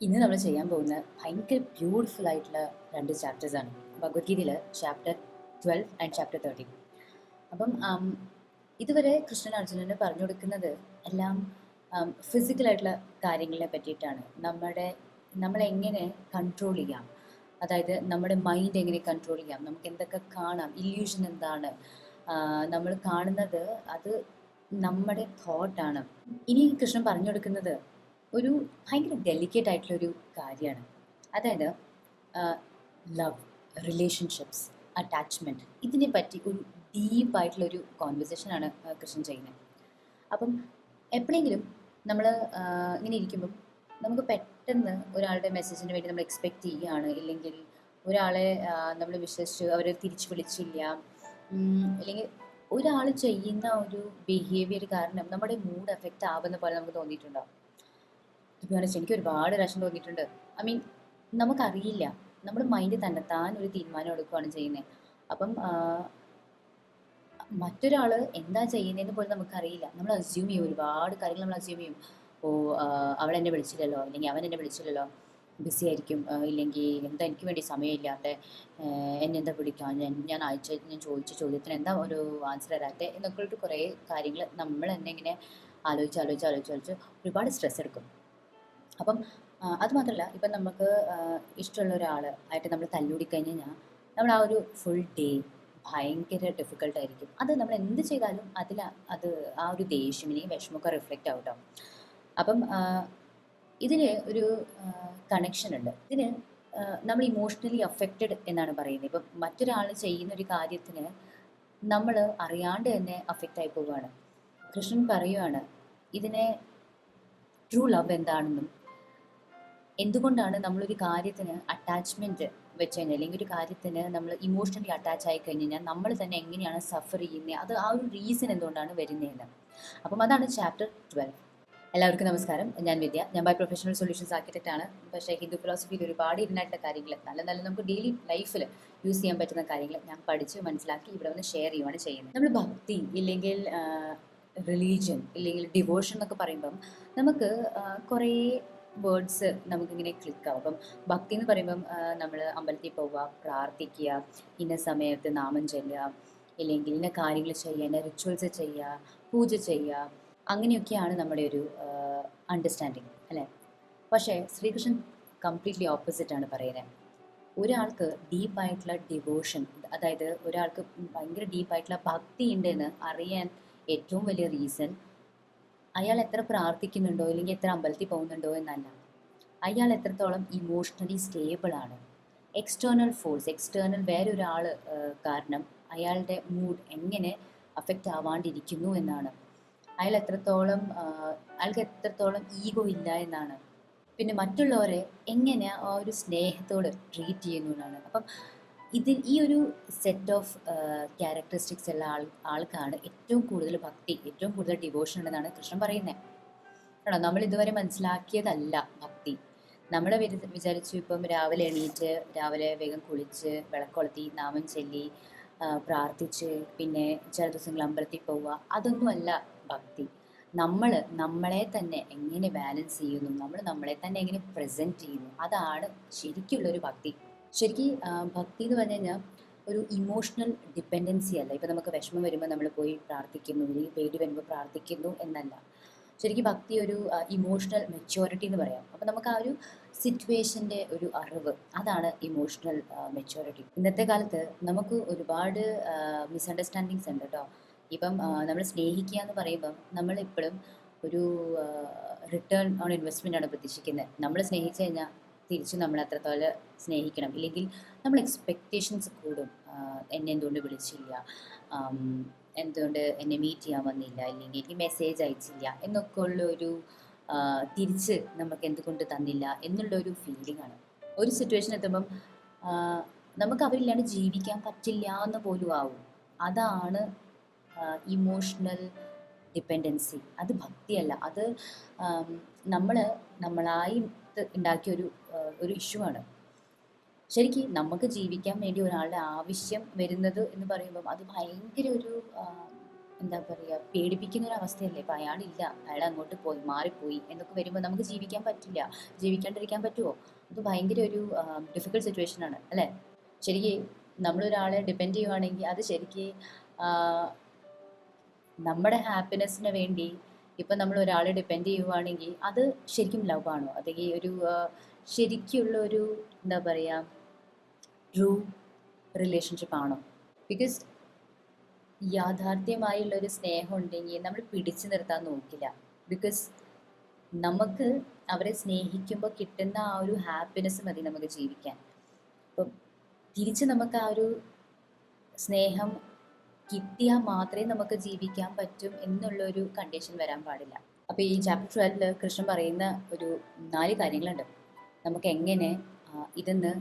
ഇന്ന് നമ്മൾ ചെയ്യാൻ പോകുന്ന ഭയങ്കര ബ്യൂട്ടിഫുൾ ആയിട്ടുള്ള രണ്ട് ചാപ്റ്റേഴ്സാണ്. ഭഗവത്ഗീതയിൽ ചാപ്റ്റർ 12 ആൻഡ് ചാപ്റ്റർ 13. അപ്പം ഇതുവരെ കൃഷ്ണൻ അർജുനന് പറഞ്ഞു കൊടുക്കുന്നത് എല്ലാം ഫിസിക്കലായിട്ടുള്ള കാര്യങ്ങളെ പറ്റിയിട്ടാണ്. നമ്മളെങ്ങനെ കൺട്രോൾ ചെയ്യാം, അതായത് നമ്മുടെ മൈൻഡ് എങ്ങനെ കൺട്രോൾ ചെയ്യാം, നമുക്ക് എന്തൊക്കെ കാണാം, ഇല്യൂഷൻ എന്താണ്, നമ്മൾ കാണുന്നത് അത് നമ്മുടെ തോട്ടാണ്. ഇനി കൃഷ്ണൻ പറഞ്ഞു കൊടുക്കുന്നത് ഒരു ഭയങ്കര ഡെലിക്കേറ്റ് ആയിട്ടുള്ളൊരു കാര്യമാണ്. അതായത് ലവ്, റിലേഷൻഷിപ്സ്, അറ്റാച്ച്മെൻറ്റ്, ഇതിനെ പറ്റി ഒരു ഡീപ്പായിട്ടുള്ളൊരു കോൺവെർസേഷനാണ് കൃഷ്ണൻ ചെയ്യുന്നത്. അപ്പം എപ്പോഴെങ്കിലും നമ്മൾ ഇങ്ങനെ ഇരിക്കുമ്പം നമുക്ക് പെട്ടെന്ന് ഒരാളുടെ മെസ്സേജിന് വേണ്ടി നമ്മൾ എക്സ്പെക്റ്റ് ചെയ്യുകയാണ്, ഇല്ലെങ്കിൽ ഒരാളെ നമ്മൾ വിശ്വസിച്ച് അവർ തിരിച്ചു വിളിച്ചില്ല, അല്ലെങ്കിൽ ഒരാൾ ചെയ്യുന്ന ഒരു ബിഹേവിയർ കാരണം നമ്മുടെ മൂഡ് എഫക്റ്റ് ആവുന്ന പോലെ നമുക്ക് തോന്നിയിട്ടുണ്ടോ? എനിക്ക് ഒരുപാട് പ്രാവശ്യം തോന്നിയിട്ടുണ്ട്. ഐ മീൻ, നമുക്കറിയില്ല, നമ്മുടെ മൈൻഡ് തന്നെത്താൻ ഒരു തീരുമാനം എടുക്കുകയാണ് ചെയ്യുന്നത്. അപ്പം മറ്റൊരാൾ എന്താ ചെയ്യുന്നതെന്ന് പോലും നമുക്കറിയില്ല. നമ്മൾ അസ്യൂം ചെയ്യും, ഒരുപാട് കാര്യങ്ങൾ നമ്മൾ അസ്യൂം ചെയ്യും. ഓ, അവൾ എന്നെ വിളിച്ചില്ലല്ലോ, അല്ലെങ്കിൽ അവൻ എന്നെ വിളിച്ചില്ലല്ലോ, ബിസി ആയിരിക്കും, ഇല്ലെങ്കിൽ എന്താ എനിക്ക് വേണ്ടി സമയമില്ലാത്ത, എന്നെന്താ വിളിക്കാൻ, ഞാൻ ചോദിച്ച ചോദ്യത്തിന് എന്താ ഒരു ആൻസർ തരാത്തെ എന്നൊക്കെ ഉള്ള കുറേ കാര്യങ്ങൾ നമ്മൾ തന്നെ ഇങ്ങനെ ആലോചിച്ച് ഒരുപാട് സ്ട്രെസ് എടുക്കും. അപ്പം അത് മാത്രമല്ല, ഇപ്പം നമുക്ക് ഇഷ്ടമുള്ള ഒരാൾ ആയിട്ട് നമ്മൾ തല്ലുകൂടി കഴിഞ്ഞ് കഴിഞ്ഞാൽ നമ്മൾ ആ ഒരു ഫുൾ ഡേ ഭയങ്കര ഡിഫിക്കൽട്ടായിരിക്കും. അത് നമ്മൾ എന്ത് ചെയ്താലും അത് ആ ഒരു ദേഷ്യം അല്ലെങ്കിൽ വിഷമമൊക്കെ റിഫ്ലക്റ്റ് ആവും കേട്ടോ. അപ്പം ഇതിന് ഒരു കണക്ഷൻ ഉണ്ട്. ഇതിന് നമ്മൾ ഇമോഷണലി അഫക്റ്റഡ് എന്നാണ് പറയുന്നത്. ഇപ്പം മറ്റൊരാൾ ചെയ്യുന്ന ഒരു കാര്യത്തിന് നമ്മൾ അറിയാണ്ട് തന്നെ അഫക്റ്റ് ആയി പോവുകയാണ്. കൃഷ്ണൻ പറയുവാണ് ഇതിനെ ട്രൂ ലവ് എന്താണെന്നും, എന്തുകൊണ്ടാണ് നമ്മളൊരു കാര്യത്തിന് അറ്റാച്ച്മെൻറ്റ് വെച്ച് കഴിഞ്ഞാൽ, അല്ലെങ്കിൽ ഒരു കാര്യത്തിന് നമ്മൾ ഇമോഷണലി അറ്റാച്ച് ആയി കഴിഞ്ഞ് കഴിഞ്ഞാൽ നമ്മൾ തന്നെ എങ്ങനെയാണ് സഫർ ചെയ്യുന്നത്, അത് ആ ഒരു റീസൺ എന്തുകൊണ്ടാണ് വരുന്നതെന്ന്. അപ്പം അതാണ് ചാപ്റ്റർ 12. എല്ലാവർക്കും നമസ്കാരം. ഞാൻ വിദ്യ. ഞാൻ ബൈ പ്രൊഫഷണൽ സൊല്യൂഷൻസ് ആർക്കിടെക്റ്റ് ആണ്. പക്ഷേ ഹിന്ദു ഫിലോസഫിയിൽ ഒരുപാട് ഇന്നായിട്ടുള്ള കാര്യങ്ങൾ, നല്ല നമുക്ക് ഡെയിലി ലൈഫിൽ യൂസ് ചെയ്യാൻ പറ്റുന്ന കാര്യങ്ങൾ ഞാൻ പഠിച്ച് മനസ്സിലാക്കി ഇവിടെ വന്ന് ഷെയർ ചെയ്യുകയാണ് ചെയ്യുന്നത്. നമ്മൾ ഭക്തി ഇല്ലെങ്കിൽ റിലീജിയൻ ഇല്ലെങ്കിൽ ഡിവോഷൻ എന്നൊക്കെ പറയുമ്പം നമുക്ക് കുറേ വേർഡ്സ് നമുക്കിങ്ങനെ ക്ലിക്കാവും. അപ്പം ഭക്തി എന്ന് പറയുമ്പം നമ്മൾ അമ്പലത്തിൽ പോവുക, പ്രാർത്ഥിക്കുക, ഇന്ന സമയത്ത് നാമം ചൊല്ലുക, ഇല്ലെങ്കിൽ ഇന്ന കാര്യങ്ങൾ ചെയ്യുക, ഇന്ന റിച്വൽസ് ചെയ്യുക, പൂജ ചെയ്യുക, അങ്ങനെയൊക്കെയാണ് നമ്മുടെ ഒരു അണ്ടർസ്റ്റാൻഡിങ് അല്ലേ. പക്ഷേ ശ്രീകൃഷ്ണൻ കംപ്ലീറ്റ്ലി ഓപ്പോസിറ്റാണ് പറയുന്നത്. ഒരാൾക്ക് ഡീപ്പായിട്ടുള്ള ഡിവോഷൻ, അതായത് ഒരാൾക്ക് ഭയങ്കര ഡീപ്പായിട്ടുള്ള ഭക്തി ഉണ്ടെന്ന് അറിയാൻ ഏറ്റവും വലിയ റീസൺ അയാൾ എത്ര പ്രാർത്ഥിക്കുന്നുണ്ടോ ഇല്ലെങ്കിൽ എത്ര അമ്പലത്തിൽ പോകുന്നുണ്ടോ എന്നല്ല, അയാൾ എത്രത്തോളം ഇമോഷണലി സ്റ്റേബിളാണ്. എക്സ്റ്റേണൽ വേറൊരാൾ കാരണം അയാളുടെ മൂഡ് എങ്ങനെ അഫക്റ്റ് ആവാണ്ടിരിക്കുന്നു എന്നാണ്. അയാൾക്ക് എത്രത്തോളം ഈഗോ ഇല്ല എന്നാണ്. പിന്നെ മറ്റുള്ളവരെ എങ്ങനെ ആ ഒരു സ്നേഹത്തോട് ട്രീറ്റ് ചെയ്യുന്നു എന്നാണ്. അപ്പം ഈ ഒരു സെറ്റ് ഓഫ് ക്യാരക്ടറിസ്റ്റിക്സ് ഉള്ള ആൾക്കാണ് ഏറ്റവും കൂടുതൽ ഭക്തി, ഏറ്റവും കൂടുതൽ ഡിവോഷൻ ഉണ്ടെന്നാണ് കൃഷ്ണൻ പറയുന്നത്. ആണോ, നമ്മൾ ഇതുവരെ മനസ്സിലാക്കിയതല്ല ഭക്തി. നമ്മൾ വിചാരിച്ചു ഇപ്പം രാവിലെ എണീറ്റ് രാവിലെ വേഗം കുളിച്ച് വിളക്കൊളുത്തി നാമം ചൊല്ലി പ്രാർത്ഥിച്ച് പിന്നെ ചില ദിവസങ്ങൾ അമ്പലത്തിൽ പോവുക, അതൊന്നുമല്ല ഭക്തി. നമ്മളെ തന്നെ എങ്ങനെ ബാലൻസ് ചെയ്യുന്നു, നമ്മളെ തന്നെ എങ്ങനെ പ്രസൻറ്റ് ചെയ്യുന്നു, അതാണ് ശരിക്കുള്ളൊരു ഭക്തി. ശരിക്കും ഭക്തി എന്ന് പറഞ്ഞു കഴിഞ്ഞാൽ ഒരു ഇമോഷണൽ ഡിപ്പെൻഡൻസി അല്ല. ഇപ്പം നമുക്ക് വിഷമം വരുമ്പോൾ നമ്മൾ പോയി പ്രാർത്ഥിക്കുന്നു, അല്ലെങ്കിൽ പേടി വരുമ്പോൾ പ്രാർത്ഥിക്കുന്നു എന്നല്ല. ശരിക്കും ഭക്തി ഒരു ഇമോഷണൽ മെച്യൂരിറ്റി എന്ന് പറയാം. അപ്പം നമുക്ക് ആ ഒരു സിറ്റുവേഷൻ്റെ ഒരു അറിവ്, അതാണ് ഇമോഷണൽ മെച്യൂരിറ്റി. ഇന്നത്തെ കാലത്ത് നമുക്ക് ഒരുപാട് മിസ്അണ്ടർസ്റ്റാൻഡിങ്സ് ഉണ്ട് കേട്ടോ. ഇപ്പം നമ്മൾ സ്നേഹിക്കുക എന്ന് പറയുമ്പം നമ്മളിപ്പോഴും ഒരു റിട്ടേൺ ഓൺ ഇൻവെസ്റ്റ്മെൻ്റ് ആണ് പ്രതീക്ഷിക്കുന്നത്. നമ്മൾ സ്നേഹിച്ചു കഴിഞ്ഞാൽ തിരിച്ച് നമ്മൾ അത്രത്തോളം സ്നേഹിക്കണം, ഇല്ലെങ്കിൽ നമ്മൾ എക്സ്പെക്റ്റേഷൻസ് കൂടും. എന്നെ എന്തുകൊണ്ട് വിളിച്ചില്ല, എന്തുകൊണ്ട് എന്നെ മീറ്റ് ചെയ്യാൻ വന്നില്ല, ഇല്ലെങ്കിൽ എനിക്ക് മെസ്സേജ് അയച്ചില്ല എന്നൊക്കെ ഉള്ളൊരു തിരിച്ച് നമുക്ക് എന്തുകൊണ്ട് തന്നില്ല എന്നുള്ളൊരു ഫീലിംഗ് ആണ്. ഒരു സിറ്റുവേഷൻ എത്തുമ്പം നമുക്ക് അവരില്ലാണ്ട് ജീവിക്കാൻ പറ്റില്ല എന്ന് പോലും ആവും. അതാണ് ഇമോഷണൽ ഡിപ്പെൻഡൻസി. അത് ഭക്തിയല്ല, അത് നമ്മളായി ഉണ്ടാക്കിയ ഒരു ഇഷ്യൂ ആണ്. ശരിക്കും നമുക്ക് ജീവിക്കാൻ വേണ്ടി ഒരാളുടെ ആവശ്യം വരുന്നത് എന്ന് പറയുമ്പം അത് ഭയങ്കര ഒരു എന്താ പറയുക, പേടിപ്പിക്കുന്ന ഒരു അവസ്ഥയല്ലേ. ഇപ്പം അയാളില്ല, അയാൾ അങ്ങോട്ട് പോയി മാറിപ്പോയി എന്നൊക്കെ വരുമ്പോൾ നമുക്ക് ജീവിക്കാൻ പറ്റില്ല. ജീവിക്കാണ്ടിരിക്കാൻ പറ്റുമോ? അത് ഭയങ്കര ഒരു ഡിഫിക്കൽട്ട് സിറ്റുവേഷൻ ആണ് അല്ലേ. ശരിക്കും നമ്മളൊരാളെ ഡിപ്പെൻഡ് ചെയ്യുവാണെങ്കിൽ അത് ശരിക്കും നമ്മുടെ ഹാപ്പിനെസ്സിന് വേണ്ടി ഇപ്പം നമ്മൾ ഒരാളെ ഡിപ്പെൻഡ് ചെയ്യുവാണെങ്കിൽ അത് ശരിക്കും ലവ് ആണോ, അല്ലെങ്കിൽ ഒരു ശരിക്കുള്ള ഒരു എന്താ പറയുക ട്രൂ റിലേഷൻഷിപ്പ് ആണോ? ബിക്കോസ് യാഥാർത്ഥ്യമായുള്ളൊരു സ്നേഹം ഉണ്ടെങ്കിൽ നമ്മൾ പിടിച്ചു നിർത്താൻ നോക്കില്ല. ബിക്കോസ് നമുക്ക് അവരെ സ്നേഹിക്കുമ്പോൾ കിട്ടുന്ന ആ ഒരു ഹാപ്പിനെസ് മതി നമുക്ക് ജീവിക്കാൻ. അപ്പം തിരിച്ച് നമുക്ക് ആ ഒരു സ്നേഹം കിട്ടിയാൽ മാത്രമേ നമുക്ക് ജീവിക്കാൻ പറ്റും എന്നുള്ളൊരു കണ്ടീഷൻ വരാൻ പാടില്ല. അപ്പോൾ ഈ ചാപ്റ്റർ 12 കൃഷ്ണൻ പറയുന്ന ഒരു 4 കാര്യങ്ങളുണ്ട്. നമുക്ക് എങ്ങനെ ഇതെന്ന്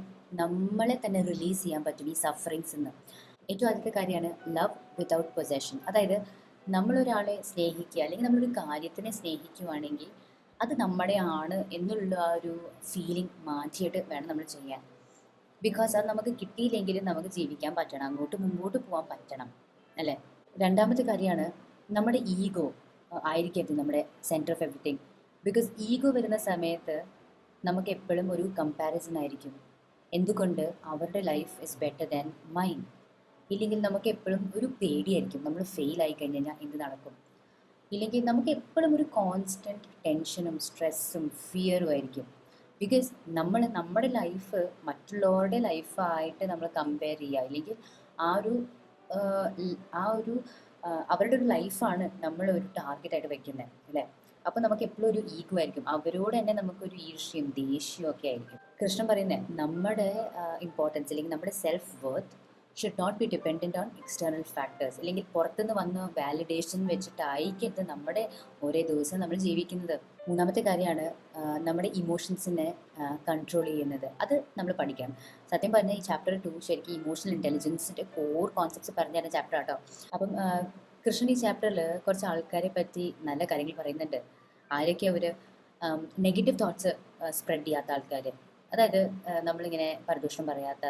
നമ്മളെ തന്നെ റിലീസ് ചെയ്യാൻ പറ്റും ഈ സഫറിങ്സിൽ നിന്ന്. ഏറ്റവും ആദ്യത്തെ കാര്യമാണ് ലവ് വിതൗട്ട് പൊസഷൻ. അതായത് നമ്മളൊരാളെ സ്നേഹിക്കുക അല്ലെങ്കിൽ നമ്മളൊരു കാര്യത്തിനെ സ്നേഹിക്കുകയാണെങ്കിൽ അത് നമ്മുടെ ആണ് എന്നുള്ള ആ ഒരു ഫീലിംഗ് മാറ്റിയിട്ട് വേണം നമ്മൾ ചെയ്യാൻ. ബിക്കോസ് അത് നമുക്ക് കിട്ടിയില്ലെങ്കിലും നമുക്ക് ജീവിക്കാൻ പറ്റണം, അങ്ങോട്ട് മുമ്പോട്ട് പോകാൻ പറ്റണം അല്ലേ. രണ്ടാമത്തെ കാര്യമാണ് നമ്മുടെ ഈഗോ ആയിരിക്കരുത് നമ്മുടെ centre of everything. Because ego വരുന്ന സമയത്ത് നമുക്ക് എപ്പോഴും ഒരു കമ്പാരിസൺ ആയിരിക്കും. എന്തുകൊണ്ട് അവരുടെ life is better than mine. ഇല്ലെങ്കിൽ നമുക്ക് എപ്പോഴും ഒരു പേടിയായിരിക്കും, നമ്മൾ ഫെയിൽ ആയി കഴിഞ്ഞാൽ എന്ത് നടക്കും. ഇല്ലെങ്കിൽ നമുക്ക് എപ്പോഴും ഒരു കോൺസ്റ്റൻറ്റ് ടെൻഷനും സ്ട്രെസ്സും ഫിയറും ആയിരിക്കും. ബിക്കോസ് നമ്മുടെ ലൈഫ് മറ്റുള്ളവരുടെ ലൈഫായിട്ട് നമ്മൾ കമ്പയർ ചെയ്യുക, ഇല്ലെങ്കിൽ ആ ഒരു ആ ഒരു അവരുടെ ഒരു ലൈഫാണ് നമ്മളൊരു ടാർഗറ്റായിട്ട് വെക്കുന്നത് അല്ലേ. അപ്പോൾ നമുക്ക് എപ്പോഴും ഒരു ഈഗോ ആയിരിക്കും, അവരോട് തന്നെ നമുക്കൊരു ഈർഷ്യയും ദേഷ്യവും ഒക്കെ ആയിരിക്കും. കൃഷ്ണൻ പറയുന്നത് നമ്മുടെ ഇമ്പോർട്ടൻസ് അല്ലെങ്കിൽ നമ്മുടെ self worth should not be dependent on external factors. അല്ലെങ്കിൽ പുറത്തുനിന്ന് വന്ന വാലിഡേഷൻ വെച്ചിട്ടായിരിക്കരുത് നമ്മുടെ ഓരോ ദിവസം നമ്മൾ ജീവിക്കുന്നത്. മൂന്നാമത്തെ കാര്യമാണ് നമ്മുടെ ഇമോഷൻസിനെ കൺട്രോൾ ചെയ്യുന്നത്. അത് നമ്മൾ പഠിക്കണം. സത്യം പറഞ്ഞാൽ ഈ ചാപ്റ്റർ 2 ശരിക്കും ഇമോഷണൽ ഇൻ്റലിജൻസിൻ്റെ കോർ കോൺസെപ്റ്റ്സ് പറഞ്ഞു തരുന്ന ചാപ്റ്റർ ആട്ടോ. അപ്പം കൃഷ്ണൻ ഈ ചാപ്റ്ററിൽ കുറച്ച് ആൾക്കാരെ പറ്റി നല്ല കാര്യങ്ങൾ പറയുന്നുണ്ട്. ആരൊക്കെ അവർ നെഗറ്റീവ് തോട്ട്സ് സ്പ്രെഡ് ചെയ്യാത്ത ആൾക്കാർ, അതായത് നമ്മളിങ്ങനെ പരദൂഷണം പറയാത്ത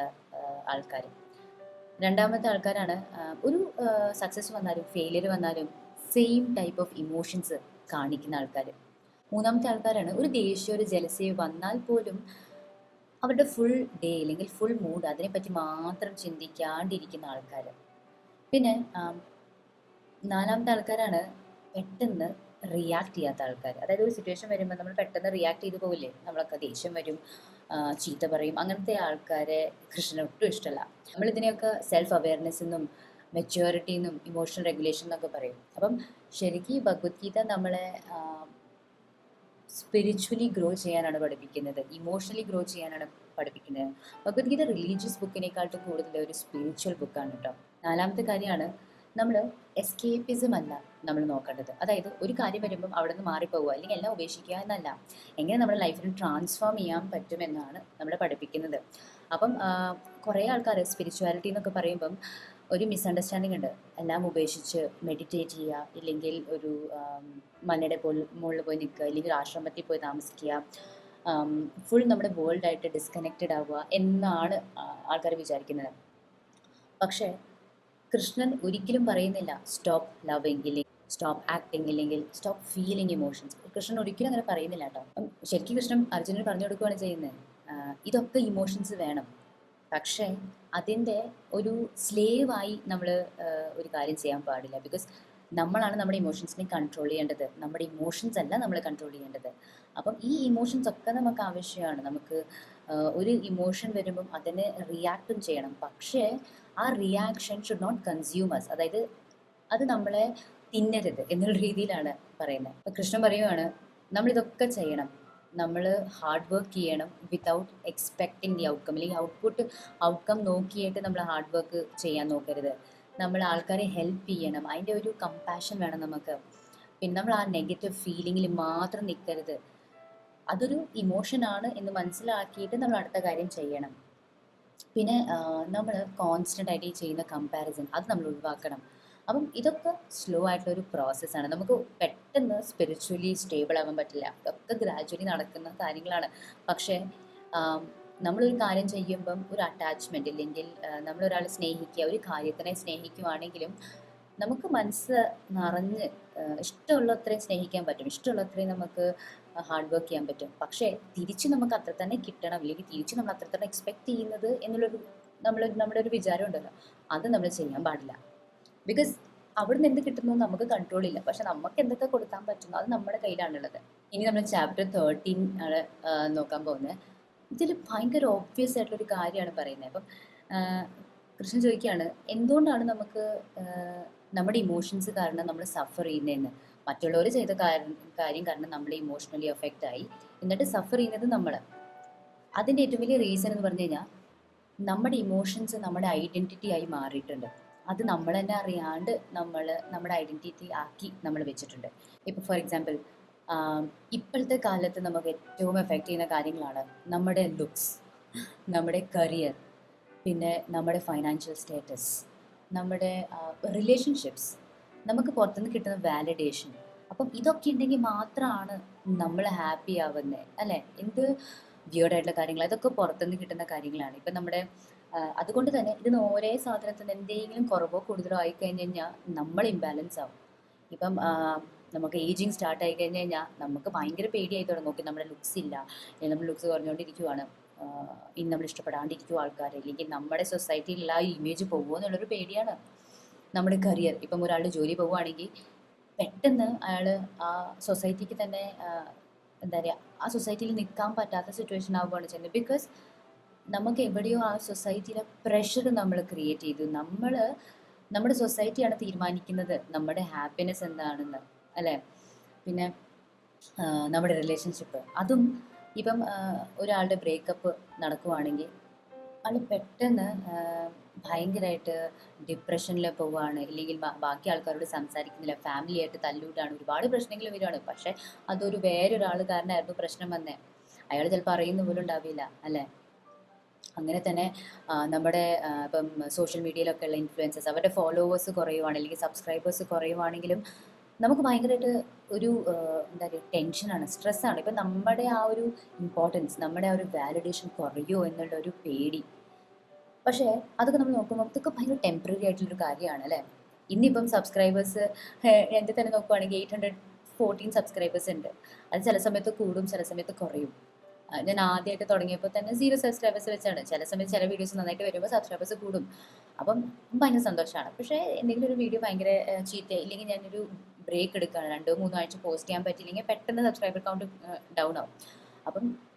ആൾക്കാർ. രണ്ടാമത്തെ ആൾക്കാരാണ് ഒരു സക്സസ് വന്നാലും ഫെയിലിയർ വന്നാലും സെയിം ടൈപ്പ് ഓഫ് ഇമോഷൻസ് കാണിക്കുന്ന ആൾക്കാർ. മൂന്നാമത്തെ ആൾക്കാരാണ് ഒരു ദേഷ്യം ഒരു ജലസയോ വന്നാൽ പോലും അവരുടെ ഫുൾ ഡേ അല്ലെങ്കിൽ ഫുൾ മൂഡ് അതിനെപ്പറ്റി മാത്രം ചിന്തിക്കാണ്ടിരിക്കുന്ന ആൾക്കാർ. പിന്നെ നാലാമത്തെ ആൾക്കാരാണ് പെട്ടെന്ന് റിയാക്ട് ചെയ്യാത്ത ആൾക്കാർ. അതായത് ഒരു സിറ്റുവേഷൻ വരുമ്പോൾ നമ്മൾ പെട്ടെന്ന് റിയാക്ട് ചെയ്ത് പോവില്ലേ, നമ്മളൊക്കെ ദേഷ്യം വരും, ചീത്ത പറയും. അങ്ങനത്തെ ആൾക്കാരെ കൃഷ്ണന് ഒട്ടും ഇഷ്ടമല്ല. നമ്മളിതിനെയൊക്കെ സെൽഫ് അവെയർനെസ് എന്നും മെച്യൂരിറ്റി എന്നും ഇമോഷണൽ റെഗുലേഷൻ എന്നൊക്കെ പറയും. അപ്പം ശരിക്കും ഭഗവത്ഗീത നമ്മളെ സ്പിരിച്വലി ഗ്രോ ചെയ്യാനാണ് പഠിപ്പിക്കുന്നത്, ഇമോഷണലി ഗ്രോ ചെയ്യാനാണ് പഠിപ്പിക്കുന്നത്. ഭഗവത്ഗീത റിലീജിയസ് ബുക്കിനേക്കാളും കൂടുതൽ ഒരു സ്പിരിച്വൽ ബുക്കാണ് കേട്ടോ. നാലാമത്തെ കാര്യമാണ് നമ്മൾ എസ്കേപ്പിസം അല്ല നമ്മൾ നോക്കേണ്ടത്. അതായത് ഒരു കാര്യം വരുമ്പം അവിടെ നിന്ന് മാറിപ്പോവുക അല്ലെങ്കിൽ എല്ലാം ഉപേക്ഷിക്കുക എന്നല്ല, എങ്ങനെ നമ്മുടെ ലൈഫിന് ട്രാൻസ്ഫോം ചെയ്യാൻ പറ്റുമെന്നാണ് നമ്മളെ പഠിപ്പിക്കുന്നത്. അപ്പം കുറേ ആൾക്കാർ സ്പിരിച്വാലിറ്റി എന്നൊക്കെ പറയുമ്പം ഒരു മിസ്അണ്ടർസ്റ്റാൻഡിങ് ഉണ്ട്. എല്ലാം ഉപേക്ഷിച്ച് മെഡിറ്റേറ്റ് ചെയ്യുക, ഇല്ലെങ്കിൽ ഒരു മലയുടെ മുകളിൽ പോയി നിൽക്കുക, ഇല്ലെങ്കിൽ ആശ്രമത്തിൽ പോയി താമസിക്കുക, ഫുൾ നമ്മുടെ വേൾഡായിട്ട് ഡിസ്കണക്റ്റഡ് ആവുക എന്നാണ് ആൾക്കാർ വിചാരിക്കുന്നത്. പക്ഷേ കൃഷ്ണൻ ഒരിക്കലും പറയുന്നില്ല സ്റ്റോപ്പ് ലവിങ്, ഇല്ലെങ്കിൽ സ്റ്റോപ്പ് ആക്ടിങ്, ഇല്ലെങ്കിൽ സ്റ്റോപ്പ് ഫീലിംഗ് ഇമോഷൻസ്. കൃഷ്ണൻ ഒരിക്കലും അങ്ങനെ പറയുന്നില്ല കേട്ടോ. ശരിക്കും കൃഷ്ണൻ അർജുനന് പറഞ്ഞു കൊടുക്കുകയാണ് ചെയ്യുന്നത്, ഇതൊക്കെ ഇമോഷൻസ് വേണം, പക്ഷേ അതിൻ്റെ ഒരു സ്ലേവായി നമ്മൾ ഒരു കാര്യം ചെയ്യാൻ പാടില്ല. ബിക്കോസ് നമ്മളാണ് നമ്മുടെ ഇമോഷൻസിനെ കൺട്രോൾ ചെയ്യേണ്ടത്, നമ്മുടെ ഇമോഷൻസ് അല്ല നമ്മൾ കൺട്രോൾ ചെയ്യേണ്ടത്. അപ്പം ഈ ഇമോഷൻസ് ഒക്കെ നമുക്ക് ആവശ്യമാണ്. നമുക്ക് ഒരു ഇമോഷൻ വരുമ്പം അതിനെ റിയാക്റ്റും ചെയ്യണം, പക്ഷേ ആ reaction should not consume us. അതായത് അത് നമ്മളെ തിന്നരുത് എന്നുള്ള രീതിയിലാണ് പറയുന്നത്. അപ്പം കൃഷ്ണൻ പറയുകയാണ് നമ്മളിതൊക്കെ ചെയ്യണം, നമ്മൾ ഹാർഡ് വർക്ക് ചെയ്യണം വിത്തൗട്ട് എക്സ്പെക്റ്റിംഗ് ദി ഔട്ട്കം. അല്ലെങ്കിൽ ഔട്ട്കം നോക്കിയിട്ട് നമ്മൾ ഹാർഡ് വർക്ക് ചെയ്യാൻ നോക്കരുത്. നമ്മൾ ആൾക്കാരെ ഹെൽപ്പ് ചെയ്യണം, അതിൻ്റെ ഒരു കമ്പാഷൻ വേണം നമുക്ക്. പിന്നെ നമ്മൾ ആ നെഗറ്റീവ് ഫീലിങ്ങിൽ മാത്രം നിൽക്കരുത്. അതൊരു ഇമോഷനാണ് എന്ന് മനസ്സിലാക്കിയിട്ട് നമ്മൾ അടുത്ത കാര്യം ചെയ്യണം. പിന്നെ നമ്മൾ കോൺസ്റ്റൻ്റ് ആയിട്ട് ചെയ്യുന്ന കമ്പാരിസൺ അത് നമ്മൾ ഒഴിവാക്കണം. അപ്പം ഇതൊക്കെ സ്ലോ ആയിട്ടുള്ളൊരു പ്രോസസ്സാണ്. നമുക്ക് പെട്ടെന്ന് സ്പിരിച്വലി സ്റ്റേബിൾ ആവാൻ പറ്റില്ല, ഇതൊക്കെ ഗ്രാജുവലി നടക്കുന്ന കാര്യങ്ങളാണ്. പക്ഷേ നമ്മളൊരു കാര്യം ചെയ്യുമ്പം ഒരു അറ്റാച്ച്മെൻറ്റ്, ഇല്ലെങ്കിൽ നമ്മളൊരാളെ സ്നേഹിക്കുക, ഒരു കാര്യത്തിനെ സ്നേഹിക്കുകയാണെങ്കിലും നമുക്ക് മനസ്സ് നിറഞ്ഞ് ഇഷ്ടമുള്ള അത്രയും സ്നേഹിക്കാൻ പറ്റും, ഇഷ്ടമുള്ള അത്രയും നമുക്ക് ഹാർഡ് വർക്ക് ചെയ്യാൻ പറ്റും. പക്ഷേ തിരിച്ച് നമുക്ക് അത്ര തന്നെ കിട്ടണം, ഇല്ലെങ്കിൽ തിരിച്ച് നമ്മൾ അത്ര തന്നെ എക്സ്പെക്ട് ചെയ്യുന്നത് എന്നുള്ളൊരു നമ്മുടെ ഒരു വിചാരം ഉണ്ടല്ലോ, അത് നമ്മൾ ചെയ്യാൻ പാടില്ല. ബിക്കോസ് അവിടുന്ന് എന്ത് കിട്ടുന്നു നമുക്ക് കൺട്രോൾ ഇല്ല. പക്ഷെ നമുക്ക് എന്തൊക്കെ കൊടുക്കാൻ പറ്റുന്നു അത് നമ്മുടെ കയ്യിലാണുള്ളത്. ഇനി നമ്മൾ ചാപ്റ്റർ 13 ആണ് നോക്കാൻ പോകുന്നത്. ഇതിൽ ഭയങ്കര ഓബ്വിയസ് ആയിട്ടുള്ളൊരു കാര്യമാണ് പറയുന്നത്. അപ്പം കൃഷ്ണൻ ചോദിക്കുകയാണ്, എന്തുകൊണ്ടാണ് നമുക്ക് നമ്മുടെ ഇമോഷൻസ് കാരണം നമ്മൾ സഫർ ചെയ്യുന്നതെന്ന്. മറ്റുള്ളവർ ചെയ്ത കാര്യം കാരണം നമ്മൾ ഇമോഷണലി എഫക്റ്റ് ആയി, എന്നിട്ട് സഫർ ചെയ്യുന്നത് നമ്മൾ. അതിൻ്റെ ഏറ്റവും വലിയ റീസൺ എന്ന് പറഞ്ഞു കഴിഞ്ഞാൽ നമ്മുടെ ഇമോഷൻസ് നമ്മുടെ ഐഡൻറ്റിറ്റി ആയി മാറിയിട്ടുണ്ട്. അത് നമ്മൾ തന്നെ അറിയാണ്ട് നമ്മുടെ ഐഡൻറ്റിറ്റി ആക്കി നമ്മൾ വെച്ചിട്ടുണ്ട്. ഇപ്പോൾ ഫോർ എക്സാമ്പിൾ, ഇപ്പോഴത്തെ കാലത്ത് നമുക്ക് ഏറ്റവും എഫക്റ്റ് ചെയ്യുന്ന കാര്യങ്ങളാണ് നമ്മുടെ ലുക്സ്, നമ്മുടെ കരിയർ, പിന്നെ നമ്മുടെ ഫൈനാൻഷ്യൽ സ്റ്റേറ്റസ്, നമ്മുടെ റിലേഷൻഷിപ്സ്, നമുക്ക് പുറത്തുനിന്ന് കിട്ടുന്ന വാലിഡേഷൻ. അപ്പം ഇതൊക്കെ ഉണ്ടെങ്കിൽ മാത്രമാണ് നമ്മൾ ഹാപ്പി ആവുന്നത്, അല്ലേ? എന്ത് വിയേർഡായിട്ടുള്ള കാര്യങ്ങൾ, അതൊക്കെ പുറത്തുനിന്ന് കിട്ടുന്ന കാര്യങ്ങളാണ്. ഇപ്പം നമ്മുടെ അതുകൊണ്ട് തന്നെ ഇതിന് ഒരേ സാധനത്തിന് എന്തെങ്കിലും കുറവോ കൂടുതലോ ആയി കഴിഞ്ഞ് കഴിഞ്ഞാൽ നമ്മൾ ഇംബാലൻസ് ആവും. ഇപ്പം നമുക്ക് ഏജിങ് സ്റ്റാർട്ട് ആയി കഴിഞ്ഞ് കഴിഞ്ഞാൽ നമുക്ക് ഭയങ്കര പേടിയായി തുടങ്ങും. ഓക്കെ, നമ്മുടെ ലുക്സ് ഇല്ല, അല്ലെങ്കിൽ നമ്മൾ ലുക്സ് കുറഞ്ഞുകൊണ്ടിരിക്കുവാണ്, ഇനി നമ്മൾ ഇഷ്ടപ്പെടാണ്ടിരിക്കും ആൾക്കാർ, അല്ലെങ്കിൽ നമ്മുടെ സൊസൈറ്റിയിലുള്ള ആ ഇമേജ് പോകുമോ എന്നുള്ളൊരു പേടിയാണ്. നമ്മുടെ കരിയർ, ഇപ്പം ഒരാളുടെ ജോലി പോവുകയാണെങ്കിൽ പെട്ടെന്ന് അയാൾ ആ സൊസൈറ്റിക്ക് തന്നെ എന്താ പറയുക, ആ സൊസൈറ്റിയിൽ നിൽക്കാൻ പറ്റാത്ത സിറ്റുവേഷൻ ആവുകയാണ് ചെയ്യുന്നത്. ബിക്കോസ് നമുക്ക് എവിടെയോ ആ സൊസൈറ്റിയിലെ പ്രഷർ നമ്മൾ ക്രിയേറ്റ് ചെയ്തു. നമ്മുടെ സൊസൈറ്റിയാണ് തീരുമാനിക്കുന്നത് നമ്മുടെ ഹാപ്പിനെസ് എന്താണെന്ന്, അല്ലേ? പിന്നെ നമ്മുടെ റിലേഷൻഷിപ്പ്, അതും ഇപ്പം ഒരാളുടെ ബ്രേക്കപ്പ് നടക്കുവാണെങ്കിൽ ആൾ പെട്ടെന്ന് ഭയങ്കരമായിട്ട് ഡിപ്രഷനിൽ പോവുകയാണ്, ഇല്ലെങ്കിൽ ബാക്കി ആൾക്കാരോട് സംസാരിക്കുന്നില്ല, ഫാമിലിയായിട്ട് തല്ലൂട്ടാണ്, ഒരുപാട് പ്രശ്നങ്ങൾ വരികയാണ്. പക്ഷേ അതൊരു വേറൊരാൾ കാരണമായിരുന്നു പ്രശ്നം വന്നേ, അയാൾ ചിലപ്പോൾ അറിയുന്ന പോലും ഉണ്ടാവില്ല, അല്ലേ? അങ്ങനെ തന്നെ നമ്മുടെ ഇപ്പം സോഷ്യൽ മീഡിയയിലൊക്കെ ഉള്ള ഇൻഫ്ലുവൻസേഴ്സ്, അവരുടെ ഫോളോവേഴ്സ് കുറയുവാണ്, അല്ലെങ്കിൽ സബ്സ്ക്രൈബേഴ്സ് കുറയുവാണെങ്കിലും നമുക്ക് ഭയങ്കരമായിട്ട് ഒരു എന്താ പറയുക, ടെൻഷനാണ്, സ്ട്രെസ്സാണ്. ഇപ്പം നമ്മുടെ ആ ഒരു ഇമ്പോർട്ടൻസ്, നമ്മുടെ ആ ഒരു വാലിഡേഷൻ കുറയുമോ എന്നുള്ള ഒരു പേടി. പക്ഷേ അതൊക്കെ നമ്മൾ നോക്കുമ്പോൾ ഇതൊക്കെ ഭയങ്കര ടെമ്പററി ആയിട്ടുള്ളൊരു കാര്യമാണ്, അല്ലേ? ഇന്നിപ്പം സബ്സ്ക്രൈബേഴ്സ് എൻ്റെ തന്നെ നോക്കുവാണെങ്കിൽ 814 സബ്സ്ക്രൈബേഴ്സ് ഉണ്ട്. അത് ചില സമയത്ത് കൂടും, ചില സമയത്ത് കുറയും. ഞാൻ ആദ്യമായിട്ട് തുടങ്ങിയപ്പോൾ തന്നെ 0 സബ്സ്ക്രൈബേഴ്സ് വെച്ചാണ്. ചില സമയത്ത് ചില വീഡിയോസ് നന്നായിട്ട് വരുമ്പോൾ സബ്സ്ക്രൈബേഴ്സ് കൂടും. അപ്പം ഭയങ്കര സന്തോഷമാണ്. പക്ഷേ എന്തെങ്കിലും ഒരു വീഡിയോ ഭയങ്കര ചീത്തയായി, ഇല്ലെങ്കിൽ ഞാനൊരു ബ്രേക്ക് എടുക്കുകയാണ്, 2-3 ആഴ്ച പോസ്റ്റ് ചെയ്യാൻ പറ്റില്ലെങ്കിൽ പെട്ടെന്ന് സബ്സ്ക്രൈബർ കൗണ്ട് ഡൗൺ ആവും.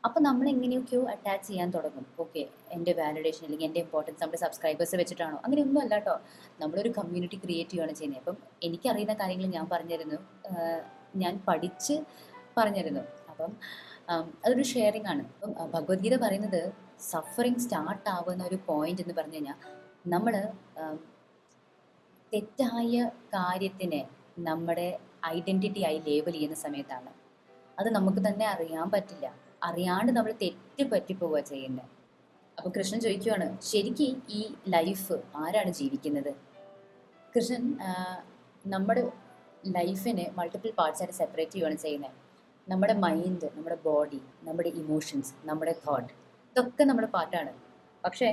അപ്പം നമ്മൾ എങ്ങനെയൊക്കെയോ അറ്റാച്ച് ചെയ്യാൻ തുടങ്ങും. ഓക്കെ, എൻ്റെ വാലിഡേഷൻ അല്ലെങ്കിൽ എൻ്റെ ഇമ്പോർട്ടൻസ് നമ്മുടെ സബ്സ്ക്രൈബേഴ്സ് വെച്ചിട്ടാണോ? അങ്ങനെയൊന്നും അല്ല കേട്ടോ. നമ്മളൊരു കമ്മ്യൂണിറ്റി ക്രിയേറ്റ് ചെയ്യുകയാണ് ചെയ്യുന്നത്. അപ്പം എനിക്കറിയുന്ന കാര്യങ്ങൾ ഞാൻ പറഞ്ഞിരുന്നു, ഞാൻ പഠിച്ച് പറഞ്ഞിരുന്നു. അപ്പം അതൊരു ഷെയറിംഗ് ആണ്. അപ്പം ഭഗവത്ഗീത പറയുന്നത് സഫറിങ് സ്റ്റാർട്ട് ആവുന്ന ഒരു പോയിന്റ് എന്ന് പറഞ്ഞു കഴിഞ്ഞാൽ നമ്മൾ തെറ്റായ കാര്യത്തിനെ നമ്മുടെ ഐഡൻറ്റിറ്റി ആയി ലേബൽ ചെയ്യുന്ന സമയത്താണ്. അത് നമുക്ക് തന്നെ അറിയാൻ പറ്റില്ല, അറിയാണ്ട് നമ്മൾ തെറ്റ് പറ്റിപ്പോവുക ചെയ്യുന്നത്. അപ്പോൾ കൃഷ്ണൻ ചോദിക്കുകയാണ്, ശരിക്കും ഈ ലൈഫ് ആരാണ് ജീവിക്കുന്നത്? കൃഷ്ണൻ നമ്മുടെ ലൈഫിനെ മൾട്ടിപ്പിൾ പാർട്സായിട്ട് സെപ്പറേറ്റ് ചെയ്യുകയാണ് ചെയ്യുന്നത്. നമ്മുടെ മൈൻഡ്, നമ്മുടെ ബോഡി, നമ്മുടെ ഇമോഷൻസ്, നമ്മുടെ തോട്ട്, ഇതൊക്കെ നമ്മുടെ പാർട്ടാണ്. പക്ഷേ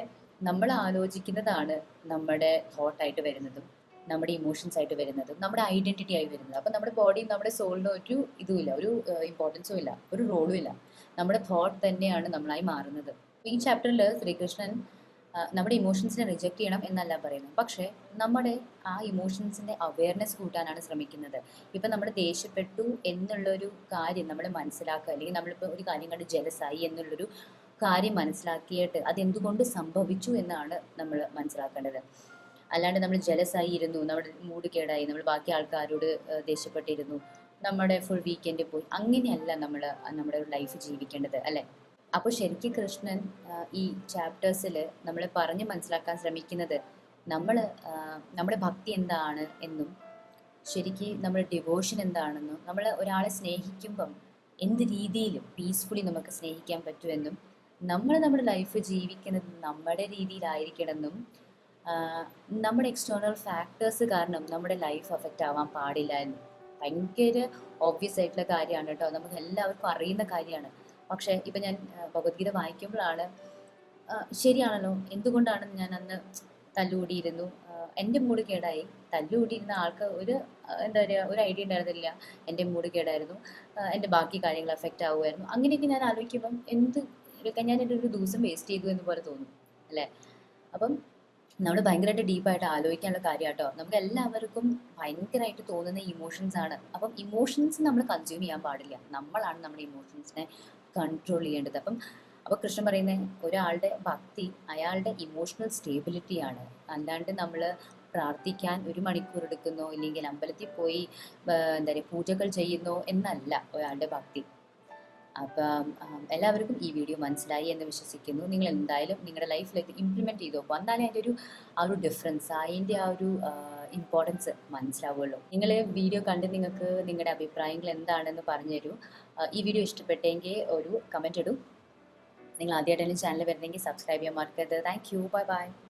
നമ്മൾ ആലോചിക്കുന്നതാണ് നമ്മുടെ തോട്ടായിട്ട് വരുന്നതും, നമ്മുടെ ഇമോഷൻസ് ആയിട്ട് വരുന്നതും, നമ്മുടെ ഐഡൻറ്റിറ്റി ആയി വരുന്നത്. അപ്പം നമ്മുടെ ബോഡിയും നമ്മുടെ സോളിനും ഒരു ഇതുമില്ല, ഒരു ഇമ്പോർട്ടൻസും ഇല്ല, ഒരു റോളും ഇല്ല. നമ്മുടെ തോട്ട് തന്നെയാണ് നമ്മളായി മാറുന്നത്. ഈ ചാപ്റ്ററിൽ ശ്രീകൃഷ്ണൻ നമ്മുടെ ഇമോഷൻസിനെ റിജക്റ്റ് ചെയ്യണം എന്നല്ല പറയുന്നത്, പക്ഷേ നമ്മുടെ ആ ഇമോഷൻസിൻ്റെ അവെയർനെസ് കൂട്ടാനാണ് ശ്രമിക്കുന്നത്. ഇപ്പം നമ്മൾ ദേഷ്യപ്പെട്ടു എന്നുള്ളൊരു കാര്യം നമ്മൾ മനസ്സിലാക്കുക, അല്ലെങ്കിൽ നമ്മളിപ്പോൾ ഒരു കാര്യം കണ്ട് ജലസായി എന്നുള്ളൊരു കാര്യം മനസ്സിലാക്കിയിട്ട് അതെന്തുകൊണ്ട് സംഭവിച്ചു എന്നാണ് നമ്മൾ മനസ്സിലാക്കേണ്ടത്. അല്ലാണ്ട് നമ്മൾ ജലസായി ഇരുന്നു, നമ്മുടെ മൂഡ് കേടായി, നമ്മൾ ബാക്കി ആൾക്കാരോട് ദേഷ്യപ്പെട്ടിരുന്നു, നമ്മുടെ ഫുൾ വീക്കെൻഡ് പോയി, അങ്ങനെയല്ല നമ്മൾ നമ്മുടെ ലൈഫ് ജീവിക്കേണ്ടത്, അല്ലേ? അപ്പോൾ ശരിക്കും കൃഷ്ണൻ ഈ ചാപ്റ്റേഴ്സിൽ നമ്മളെ പറഞ്ഞ് മനസ്സിലാക്കാൻ ശ്രമിക്കുന്നത് നമ്മുടെ ഭക്തി എന്താണ് എന്നും, ശരിക്കും നമ്മുടെ ഡിവോഷൻ എന്താണെന്നും, നമ്മൾ ഒരാളെ സ്നേഹിക്കുമ്പം എന്ത് രീതിയിലും പീസ്ഫുള്ളി നമുക്ക് സ്നേഹിക്കാൻ പറ്റുമെന്നും, നമ്മുടെ ലൈഫ് ജീവിക്കുന്നത് നമ്മുടെ രീതിയിലായിരിക്കണമെന്നും, നമ്മുടെ എക്സ്റ്റേണൽ ഫാക്ടേഴ്സ് കാരണം നമ്മുടെ ലൈഫ് അഫക്റ്റ് ആവാൻ പാടില്ല എന്നും. ഭയങ്കര ഓബ്വിയസ് ആയിട്ടുള്ള കാര്യമാണ് കേട്ടോ, നമുക്ക് എല്ലാവർക്കും അറിയുന്ന കാര്യമാണ്. പക്ഷേ ഇപ്പം ഞാൻ ഭഗവത്ഗീത വായിക്കുമ്പോഴാണ് ശരിയാണല്ലോ, എന്തുകൊണ്ടാണ് ഞാൻ അന്ന് തല്ലുകൂടിയിരുന്നു, എൻ്റെ മൂഡ് കേടായി. തല്ലുകൂട്ടിയിരുന്ന ആൾക്ക് ഒരു എന്താ പറയുക, ഒരു ഐഡിയ ഉണ്ടായിരുന്നില്ല. എൻ്റെ മൂഡ് കേടായിരുന്നു, എൻ്റെ ബാക്കി കാര്യങ്ങൾ എഫക്റ്റ് ആവുമായിരുന്നു. അങ്ങനെയൊക്കെ ഞാൻ ആലോചിക്കുമ്പം ഞാനൊരു ദിവസം വേസ്റ്റ് ചെയ്തു എന്ന് പോലെ തോന്നും അല്ലേ. അപ്പം നമ്മൾ ഭയങ്കരമായിട്ട് ഡീപ്പായിട്ട് ആലോചിക്കാനുള്ള കാര്യം കേട്ടോ. നമുക്ക് എല്ലാവർക്കും ഭയങ്കരമായിട്ട് തോന്നുന്ന ഇമോഷൻസ് ആണ്. അപ്പം ഇമോഷൻസ് നമ്മൾ കൺസ്യൂം ചെയ്യാൻ പാടില്ല. നമ്മളാണ് നമ്മുടെ ഇമോഷൻസിനെ കൺട്രോൾ ചെയ്യേണ്ടത്. അപ്പോൾ കൃഷ്ണൻ പറയുന്നത് ഒരാളുടെ ഭക്തി അയാളുടെ ഇമോഷണൽ സ്റ്റേബിലിറ്റിയാണ്. അല്ലാണ്ട് നമ്മൾ പ്രാർത്ഥിക്കാൻ 1 മണിക്കൂർ എടുക്കുന്നോ ഇല്ലെങ്കിൽ അമ്പലത്തിൽ പോയി എന്താ പറയുക പൂജകൾ ചെയ്യുന്നോ എന്നല്ല ഒരാളുടെ ഭക്തി. അപ്പം എല്ലാവർക്കും ഈ വീഡിയോ മനസ്സിലായി എന്ന് വിശ്വസിക്കുന്നു. നിങ്ങൾ എന്തായാലും നിങ്ങളുടെ ലൈഫിലേക്ക് ഇംപ്ലിമെൻറ്റ് ചെയ്ത് നോക്കുക. എന്നാലേ അതിൻ്റെ ഒരു ഡിഫറൻസ്, അതിൻ്റെ ഒരു ഇമ്പോർട്ടൻസ് മനസ്സിലാവുള്ളൂ. നിങ്ങൾ വീഡിയോ കണ്ട് നിങ്ങൾക്ക് നിങ്ങളുടെ അഭിപ്രായങ്ങൾ എന്താണെന്ന് പറഞ്ഞു തരൂ. ഈ വീഡിയോ ഇഷ്ടപ്പെട്ടെങ്കിൽ ഒരു കമൻറ്റ് ഇടൂ. നിങ്ങൾ ആദ്യമായിട്ടാണ് ചാനൽ വരുന്നെങ്കിൽ സബ്സ്ക്രൈബ് ചെയ്യാൻ മറക്കരുത്. Thank you. Bye bye.